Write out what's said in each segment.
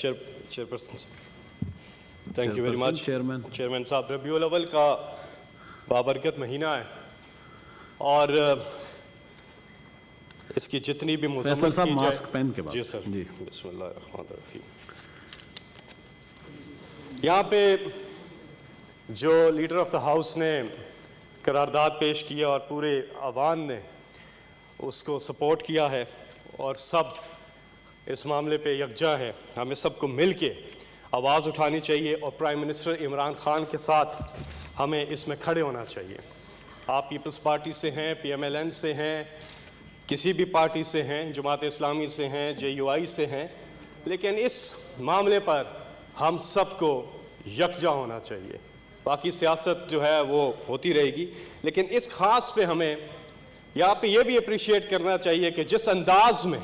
Chairperson صاحب، thank you very much chairman صاحب. ربیع الاول کا بابرکت مہینہ ہے اور اس کی جتنی بھی مذمت کی جائے. جی سر، بسم اللہ الرحمن الرحیم. یہاں پہ جو لیڈر آف دا ہاؤس نے قرارداد پیش کیا اور پورے عوام نے اس کو سپورٹ کیا ہے اور سب اس معاملے پہ یکجا ہے. ہمیں سب کو مل کے آواز اٹھانی چاہیے اور پرائم منسٹر عمران خان کے ساتھ ہمیں اس میں کھڑے ہونا چاہیے. آپ پیپلز پارٹی سے ہیں، پی ایم ایل این سے ہیں، کسی بھی پارٹی سے ہیں، جماعت اسلامی سے ہیں، جے یو آئی سے ہیں، لیکن اس معاملے پر ہم سب کو یکجا ہونا چاہیے. باقی سیاست جو ہے وہ ہوتی رہے گی، لیکن اس خاص پہ ہمیں یہاں پہ یہ بھی اپریشیٹ کرنا چاہیے کہ جس انداز میں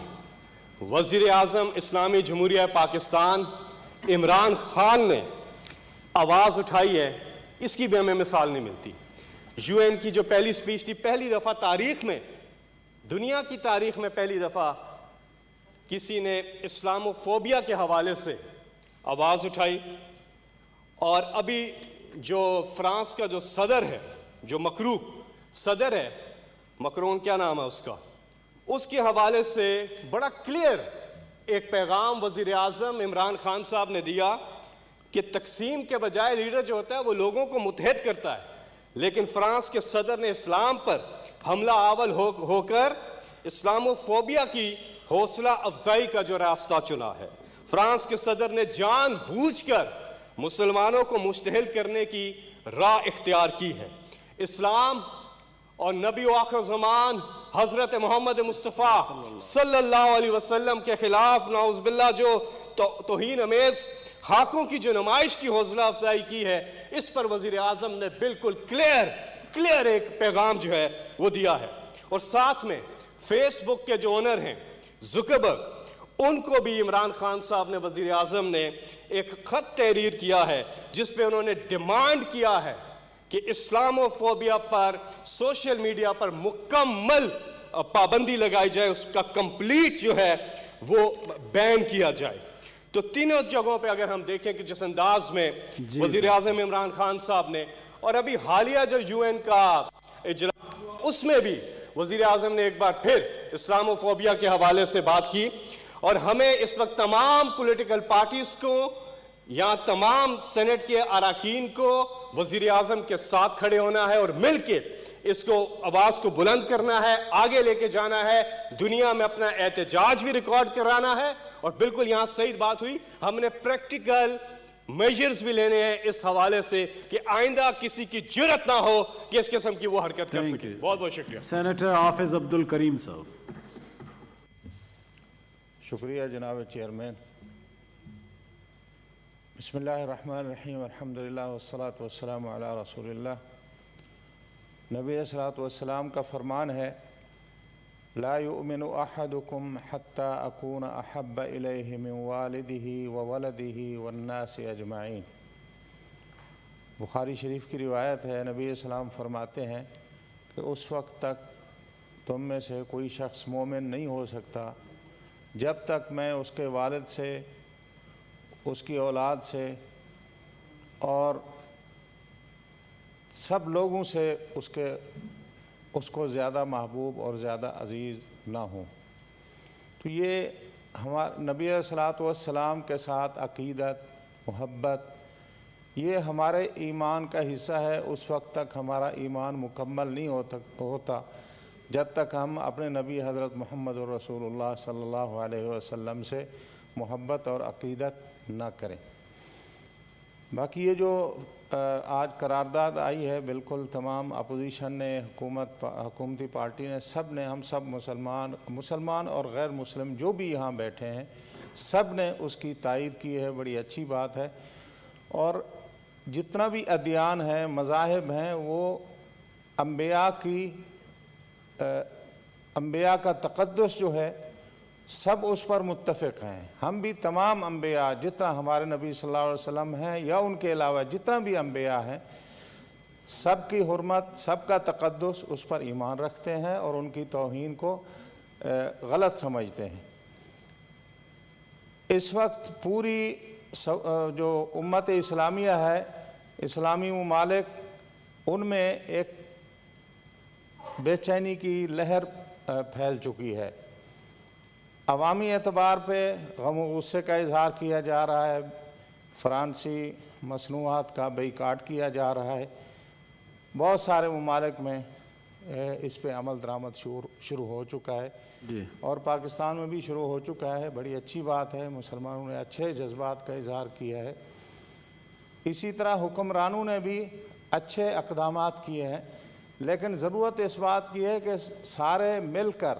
وزیر اعظم اسلامی جمہوریہ پاکستان عمران خان نے آواز اٹھائی ہے، اس کی بھی ہمیں مثال نہیں ملتی. یو این کی جو پہلی سپیچ تھی، پہلی دفعہ تاریخ میں، دنیا کی تاریخ میں پہلی دفعہ کسی نے اسلام و فوبیا کے حوالے سے آواز اٹھائی. اور ابھی جو فرانس کا جو صدر ہے، جو مکرو صدر ہے، مکرون کیا نام ہے اس کا، اس کے حوالے سے بڑا کلیئر ایک پیغام وزیر اعظم عمران خان صاحب نے دیا کہ تقسیم کے بجائے لیڈر جو ہوتا ہے وہ لوگوں کو متحد کرتا ہے. لیکن فرانس کے صدر نے اسلام پر حملہ آور ہو کر اسلام و فوبیا کی حوصلہ افزائی کا جو راستہ چنا ہے. فرانس کے صدر نے جان بوجھ کر مسلمانوں کو مشتعل کرنے کی راہ اختیار کی ہے. اسلام اور نبی و آخر زمان حضرت محمد مصطفیٰ صلی اللہ علیہ وسلم کے خلاف نعوذ باللہ جو توہین امیز خاکوں کی جو نمائش کی حوصلہ افزائی کی ہے، اس پر وزیر اعظم نے بالکل کلیئر ایک پیغام جو ہے وہ دیا ہے. اور ساتھ میں فیس بک کے جو اونر ہیں زکربرگ، ان کو بھی عمران خان صاحب نے، وزیر اعظم نے ایک خط تحریر کیا ہے جس پہ انہوں نے ڈیمانڈ کیا ہے کہ اسلام و فوبیا پر سوشل میڈیا پر مکمل پابندی لگائی جائے، اس کا کمپلیٹ جو ہے وہ بین کیا جائے. تو تینوں جگہوں پہ اگر ہم دیکھیں کہ جس انداز میں وزیر اعظم عمران خان صاحب نے، اور ابھی حالیہ جو یو این کا اجلاس، اس میں بھی وزیر اعظم نے ایک بار پھر اسلام و فوبیا کے حوالے سے بات کی. اور ہمیں اس وقت تمام پولیٹیکل پارٹیز کو یا تمام سینٹ کے اراکین کو وزیر اعظم کے ساتھ کھڑے ہونا ہے اور مل کے اس کو آواز کو بلند کرنا ہے، آگے لے کے جانا ہے، دنیا میں اپنا احتجاج بھی ریکارڈ کرانا ہے. اور بالکل یہاں صحیح بات ہوئی، ہم نے پریکٹیکل میجرز بھی لینے ہیں اس حوالے سے کہ آئندہ کسی کی جرت نہ ہو کہ اس قسم کی وہ حرکت کر سکے. بہت بہت شکریہ. سینیٹر حافظ عبد الکریم صاحب. شکریہ جناب چیئرمین. بسم اللہ الرحمن الرحیم، الحمدللہ والصلاة والسلام علی رسول اللہ. نبی صلی اللہ علیہ وسلم کا فرمان ہے، لا یؤمن احدکم حتی اکون احب الیہ من والدہ وولدہ والناس اجمعین. بخاری شریف کی روایت ہے، نبی صلی اللہ علیہ وسلم فرماتے ہیں کہ اس وقت تک تم میں سے کوئی شخص مومن نہیں ہو سکتا جب تک میں اس کے والد سے، اس کی اولاد سے اور سب لوگوں سے اس کو زیادہ محبوب اور زیادہ عزیز نہ ہوں. تو یہ ہمارے نبی علیہ الصلوۃ والسلام کے ساتھ عقیدت، محبت، یہ ہمارے ایمان کا حصہ ہے. اس وقت تک ہمارا ایمان مکمل نہیں ہوتا جب تک ہم اپنے نبی حضرت محمد رسول اللہ صلی اللہ علیہ وسلم سے محبت اور عقیدت نہ کریں. باقی یہ جو آج قرارداد آئی ہے، بالکل تمام اپوزیشن نے، حکومتی پارٹی نے، سب نے، ہم سب مسلمان اور غیر مسلم جو بھی یہاں بیٹھے ہیں، سب نے اس کی تائید کی ہے. بڑی اچھی بات ہے. اور جتنا بھی ادیان ہیں، مذاہب ہیں، وہ انبیاء کا تقدس جو ہے سب اس پر متفق ہیں. ہم بھی تمام انبیاء جتنا ہمارے نبی صلی اللہ علیہ وسلم ہیں یا ان کے علاوہ جتنا بھی انبیاء ہیں، سب کی حرمت، سب کا تقدس، اس پر ایمان رکھتے ہیں اور ان کی توہین کو غلط سمجھتے ہیں. اس وقت پوری جو امت اسلامیہ ہے، اسلامی ممالک، ان میں ایک بے چینی کی لہر پھیل چکی ہے۔ عوامی اعتبار پہ غم و غصے کا اظہار کیا جا رہا ہے، فرانسی مصنوعات کا بائیکاٹ کیا جا رہا ہے۔ بہت سارے ممالک میں اس پہ عمل درآمد شروع ہو چکا ہے، اور پاکستان میں بھی شروع ہو چکا ہے۔ بڑی اچھی بات ہے، مسلمانوں نے اچھے جذبات کا اظہار کیا ہے۔ اسی طرح حکمرانوں نے بھی اچھے اقدامات کیے ہیں، لیکن ضرورت اس بات کی ہے کہ سارے مل کر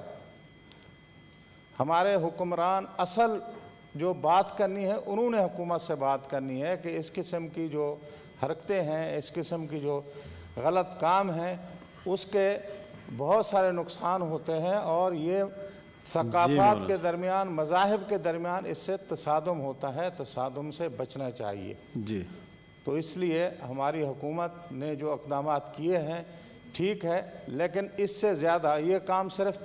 ہمارے حکمران اصل جو بات کرنی ہے انہوں نے حکومت سے بات کرنی ہے کہ اس قسم کی جو حرکتیں ہیں، اس قسم کی جو غلط کام ہیں، اس کے بہت سارے نقصان ہوتے ہیں، اور یہ ثقافات کے درمیان، مذاہب کے درمیان اس سے تصادم ہوتا ہے، تصادم سے بچنا چاہیے۔ تو اس لیے ہماری حکومت نے جو اقدامات کیے ہیں ٹھیک ہے، لیکن اس سے زیادہ یہ کام صرف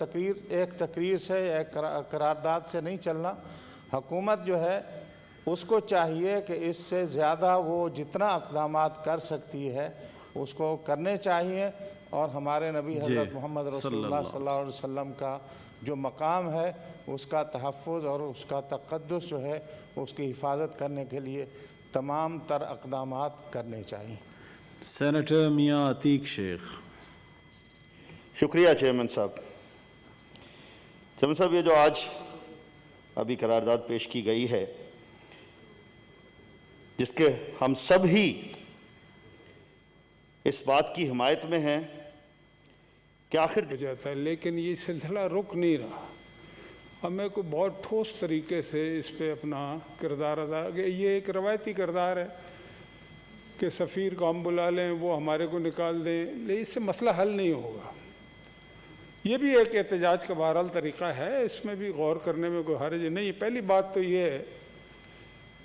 ایک تقریر سے، ایک قرارداد سے نہیں چلنا۔ حکومت جو ہے اس کو چاہیے کہ اس سے زیادہ وہ جتنا اقدامات کر سکتی ہے اس کو کرنے چاہیے، اور ہمارے نبی حضرت محمد رسول اللہ صلی اللہ علیہ وسلم کا جو مقام ہے اس کا تحفظ اور اس کا تقدس جو ہے اس کی حفاظت کرنے کے لیے تمام تر اقدامات کرنے چاہیے۔ سینیٹر میاں عتیق شیخ۔ شکریہ چیئرمین صاحب۔ چیئرمین صاحب، یہ جو آج ابھی قرارداد پیش کی گئی ہے، جس کے ہم سب ہی اس بات کی حمایت میں ہیں کہ آخر ہو جاتا ہے، لیکن یہ سلسلہ رک نہیں رہا۔ ہمیں کو بہت ٹھوس طریقے سے اس پہ اپنا کردار ادا، یہ ایک روایتی کردار ہے کہ سفیر کو ہم بلا لیں، وہ ہمارے کو نکال دیں، لیکن اس سے مسئلہ حل نہیں ہوگا۔ یہ بھی ایک احتجاج کا بہرحال طریقہ ہے، اس میں بھی غور کرنے میں کوئی حرج نہیں۔ پہلی بات تو یہ ہے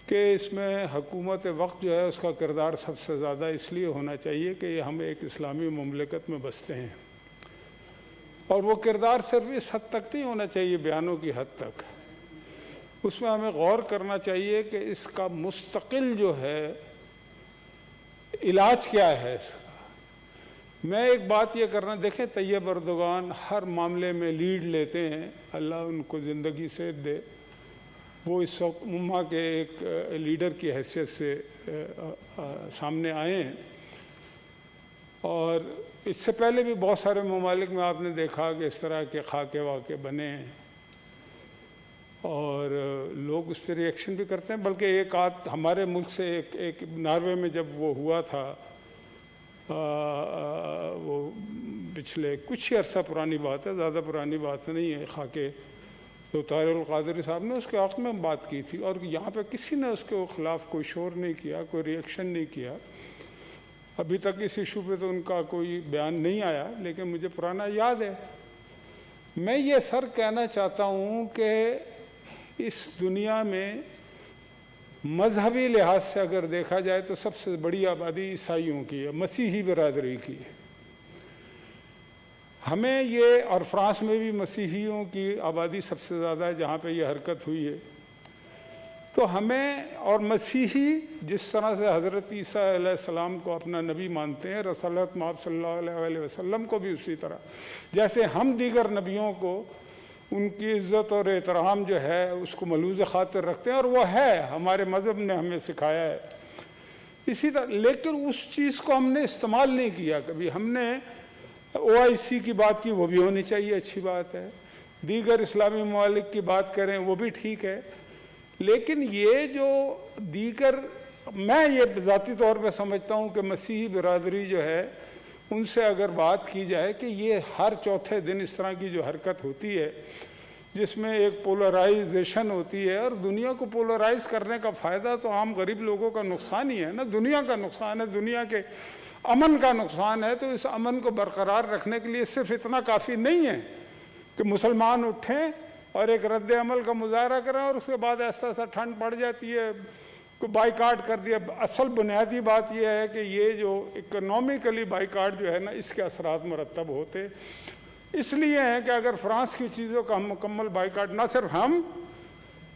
کہ اس میں حکومت وقت جو ہے اس کا کردار سب سے زیادہ اس لیے ہونا چاہیے کہ ہم ایک اسلامی مملکت میں بستے ہیں، اور وہ کردار صرف اس حد تک نہیں ہونا چاہیے بیانوں کی حد تک، اس میں ہمیں غور کرنا چاہیے کہ اس کا مستقل جو ہے علاج کیا ہے اس کا۔ میں ایک بات یہ کرنا، دیکھیں طیب اردوغان ہر معاملے میں لیڈ لیتے ہیں، اللہ ان کو زندگی صحت دے، وہ اس وقت امہ کے ایک لیڈر کی حیثیت سے سامنے آئے ہیں، اور اس سے پہلے بھی بہت سارے ممالک میں آپ نے دیکھا کہ اس طرح کے خاکے واقع بنے ہیں، اور لوگ اس پہ ری ایکشن بھی کرتے ہیں۔ بلکہ ایک آدھ ہمارے ملک سے ایک ناروے میں جب وہ ہوا تھا، وہ پچھلے کچھ ہی عرصہ پرانی بات ہے، زیادہ پرانی بات نہیں ہے، خاکے تو طاہر القادری صاحب نے اس کے حق میں بات کی تھی، اور یہاں پہ کسی نے اس کے خلاف کوئی شور نہیں کیا، کوئی ری ایکشن نہیں کیا۔ ابھی تک اس ایشو پہ تو ان کا کوئی بیان نہیں آیا، لیکن مجھے پرانا یاد ہے۔ میں یہ سر کہنا چاہتا ہوں کہ اس دنیا میں مذہبی لحاظ سے اگر دیکھا جائے تو سب سے بڑی آبادی عیسائیوں کی ہے، مسیحی برادری کی ہے۔ ہمیں یہ، اور فرانس میں بھی مسیحیوں کی آبادی سب سے زیادہ ہے جہاں پہ یہ حرکت ہوئی ہے، تو ہمیں، اور مسیحی جس طرح سے حضرت عیسیٰ علیہ السلام کو اپنا نبی مانتے ہیں، رسالت مآب صلی اللہ علیہ وسلم کو بھی اسی طرح، جیسے ہم دیگر نبیوں کو ان کی عزت اور احترام جو ہے اس کو ملوز خاطر رکھتے ہیں، اور وہ ہے، ہمارے مذہب نے ہمیں سکھایا ہے اسی طرح، لیکن اس چیز کو ہم نے استعمال نہیں کیا کبھی۔ ہم نے OIC کی بات کی، وہ بھی ہونی چاہیے، اچھی بات ہے، دیگر اسلامی ممالک کی بات کریں وہ بھی ٹھیک ہے، لیکن یہ جو دیگر، میں یہ ذاتی طور پہ سمجھتا ہوں کہ مسیحی برادری جو ہے ان سے اگر بات کی جائے کہ یہ ہر چوتھے دن اس طرح کی جو حرکت ہوتی ہے جس میں ایک پولرائزیشن ہوتی ہے، اور دنیا کو پولرائز کرنے کا فائدہ تو عام غریب لوگوں کا نقصان ہی ہے نا، دنیا کا نقصان ہے، دنیا کے امن کا نقصان ہے۔ تو اس امن کو برقرار رکھنے کے لیے صرف اتنا کافی نہیں ہے کہ مسلمان اٹھیں اور ایک رد عمل کا مظاہرہ کریں اور اس کے بعد ایسا ایسا ٹھنڈ پڑ جاتی ہے کو بائیکاٹ کر دیا۔ اصل بنیادی بات یہ ہے کہ یہ جو اکنومیکلی بائیکاٹ جو ہے نا، اس کے اثرات مرتب ہوتے اس لیے ہیں کہ اگر فرانس کی چیزوں کا ہم مکمل بائیکاٹ، نہ صرف ہم